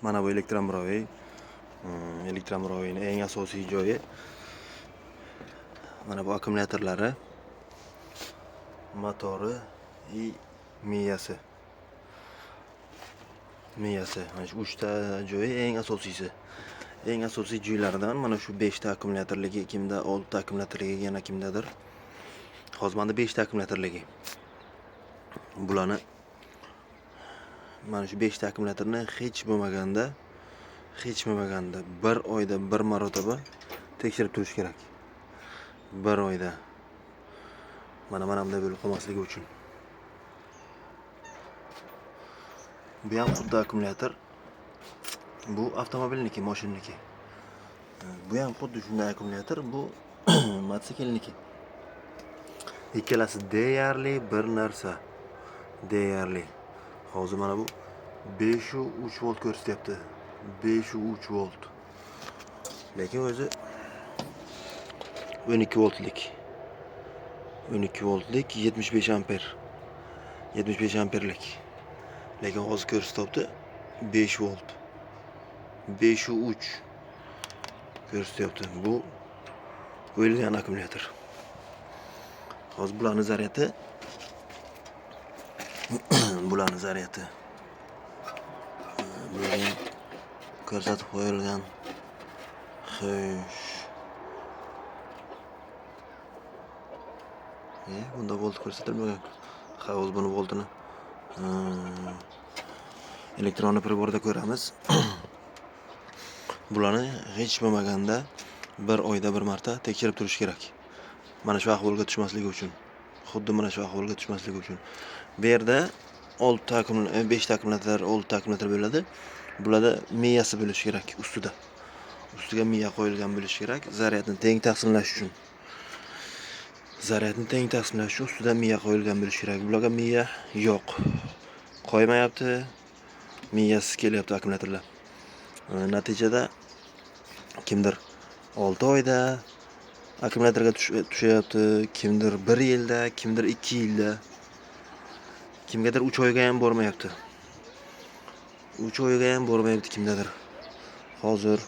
Mana bu elektromobil. Elektromobilning eng asosiy joyi mana bu akkumulyatorlari, motori va miyasi. Mana shu 3 ta joyi eng asosiysi. Eng asosiy joylaridan mana shu 5 ta akkumulyatorligi, kimda 6 ta akkumulyatorligi, yana kimdadir. Hozir menda 5 ta akkumulyatorligi. Bularni mana shu 5 ta akkumulyatorni hech bo'lmaganda 1 oyda 1 marotaba tekshirib turish kerak. 1 oyda. Mana bunday bo'lib qolmasligi uchun. Bu ham xuddi akkumulyator. Bu avtomobilniki, mashinaniki. Bu ham xuddi shunday akkumulyator, bu mototsiklniki. Ikkalasi deyarli bir narsa. Deyarli. Hozir mana bu 5.3 volt ko'rsatyapti. 5.3 volt. Lekin o'zi 12 voltlik. 12 voltlik 75 amper. 75 amperlik. Lekin hozir ko'rsatyapti 5 volt. 5.3 ko'rsatyapti. Bu o'yilgan akkumulyator. Hozir bularni zaryadi. Bularni zaryadi. Bularni ko'rsatib qo'yilgan. Xo'sh. Bunda volt ko'rsatilmagan. Hozir buni voltini elektron priborda ko'ramiz. Bularni hech bo'lmaganda 1 oyda 1 marta tekshirib turish kerak. Mana shu ahvolga tushmasligi uchun. Xuddi mana shu ahvolga tushmasligi uchun. Bu yerda 6 ta akkumulyator, 5 ta akkumulyator, 6 ta akkumulyator bo'ladi. Bularda miyasi bo'lishi kerak ustida. Ustiga miya qo'yilgan bo'lishi kerak, zaryadni teng taqsimlash uchun. Zaryadni teng taqsimlash uchun ustida miya qo'yilgan bo'lishi kerak. Bularga miya yo'q. Qo'ymayapti. Miyasiz kelyapti akkumulyatorlar. Natijada kimdir 6 oyda akkumulyatorga tushyapti, kimdir 1 yilda, kimdir 2 yilda, kimgadir 3 oyga ham bormayapti. 3 oyga ham bormayapti kimdadir. Hozir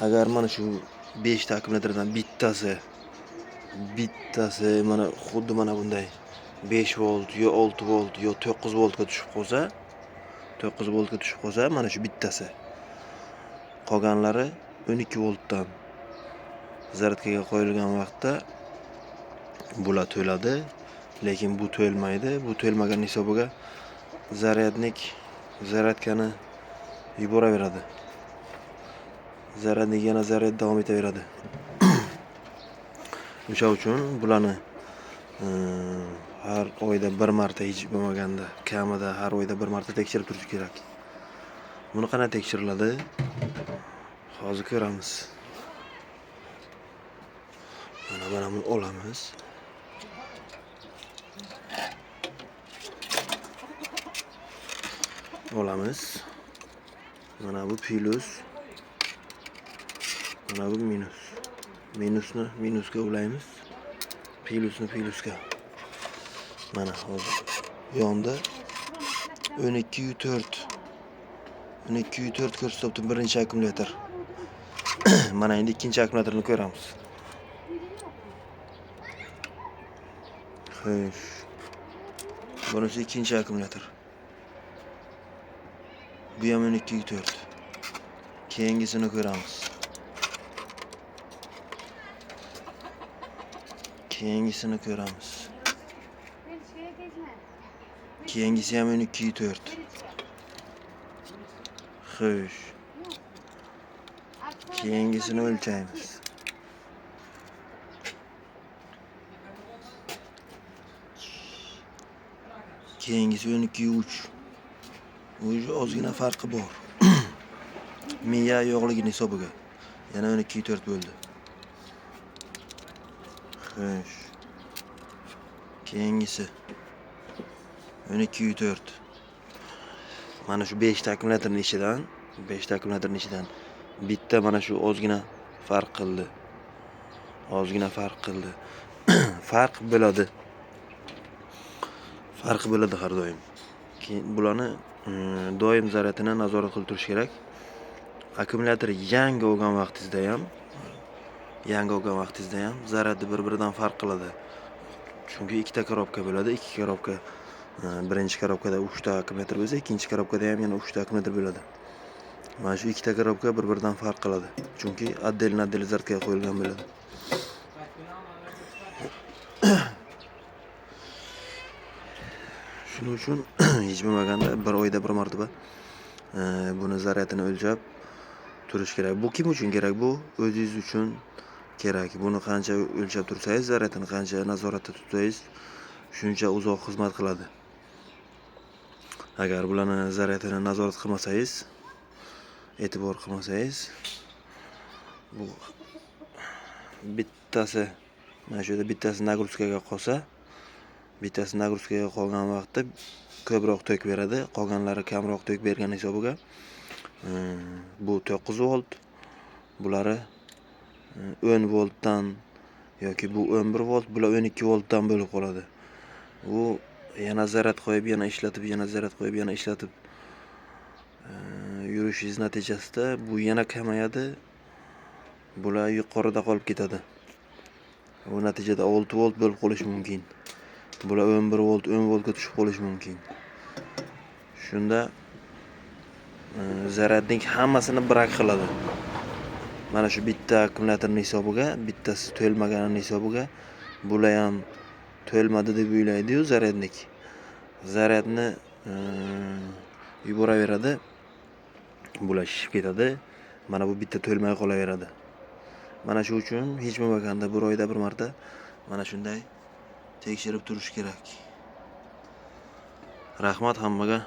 agar mana shu 5 ta akkumulyatordan bittasi mana xuddi mana bunday 5 volt yo 6 volt yo 9 voltga tushib qolsa, mana shu bittasi. Qolganlari 12 voltdan zaryadkaga qo'yilgan vaqtda bular to'ladi, lekin bu to'lmaydi. Bu to'lmagan hisobiga zaryadkani yuboraveradi. Zaryadni yana zaryad davom etaveradi. O'sha uchun bularni har oyda 1 marta, hech bo'lmaganda kamida har oyda 1 marta tekshirib turish kerak. Buni qanday tekshiriladi? Hozir ko'ramiz. Mana buni olamiz. Mana bu plus. Mana bu minus. Minusni minusga ulaymiz. Plusni plusga. Mana hozir yonda 12.4 ko'rsatyapti birinchi akkumulyator. Mana endi ikkinchi akkumulyatorni ko'ramiz. Xo'sh. Bunisi ikkinchi akkumulyator. Bu ham 12.4. Keyingisini ko'ramiz. Keyingisi ham 12.4. Xo'sh. Keyingisini o'lchaymiz. Keyingisi 12.3. O'zi ozgina farqi bor. Miya yo'qligini hisobiga. Yana 12.4 bo'ldi. Xo'sh. Keyingisi 12.4. Mana shu 5 ta akkumulyatorning ichidan bitta mana shu ozgina farq qildi. Farq bo'ladi har doim. Keyin bularni doim zaryadini nazorat qilib turish kerak. Akkumulyator yangi olgan vaqtingizda ham zaryadi bir-biridan farq qiladi. Chunki ikkita korobka bo'ladi. Ikki korobka, birinchi korobkada 3 ta akkumulyator bo'lsa, ikkinchi korobkada ham yana 3 ta akkumulyator bo'ladi. Mana shu ikkita korobka bir-biridan farq qiladi. Chunki отдельно zaryadga qo'yilgan bo'ladi. Shuning uchun hech bo'lmaganda bir oyda bir marotaba buni zaryadini o'lchab turish kerak. Bu kim uchun kerak? Bu o'zingiz uchun kerak. Buni qancha o'lchab tursangiz, zaryadini qancha nazoratda tutsangiz, shuncha uzoq xizmat qiladi. Agar bularni zaryadini nazorat qilmasangiz, e'tibor qilmasangiz, bu bittasi mana shu yerda bittasi nagruzkaga qolsa, bittasi nagruzkaga qolgan vaqtda ko'proq tok beradi, qolganlari kamroq tok bergan hisobiga bu 9 volt, bulari 10 voltdan yoki bu 11 volt, bular 12 voltdan bo'lib qoladi. Bu yana zaryad qo'yib, yana ishlatib, yana zaryad qo'yib, yana ishlatib yurishingiz natijasida bu yana kamayadi. Bular yuqorida qolib ketadi. Bu natijada 6 volt bo'lib qolishi mumkin. Bular 11 volt, 10 voltga tushib qolishi mumkin. Shunda zaryadning hammasini brak qiladi. Mana shu bitta akkumulyatorning hisobiga, bittasi to'lmaganining hisobiga bular ham to'lmadi deb o'ylaydi-yu zaryadnik. Zaryadni yuboraveradi. Bular shishib ketadi. Mana bu bitta to'lmay qolaveradi. Mana shu uchun hech bo'lmaganda bir oyda bir marta mana shunday tekshirib turish kerak. Rahmat hammaga.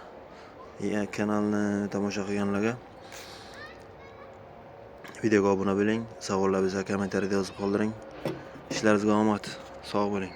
Kanalni tomosha qilganlarga. Videoga obuna bo'ling, savollar bo'lsa kommentariyada yozib qoldiring. Ishlaringizga omad, sog' bo'ling.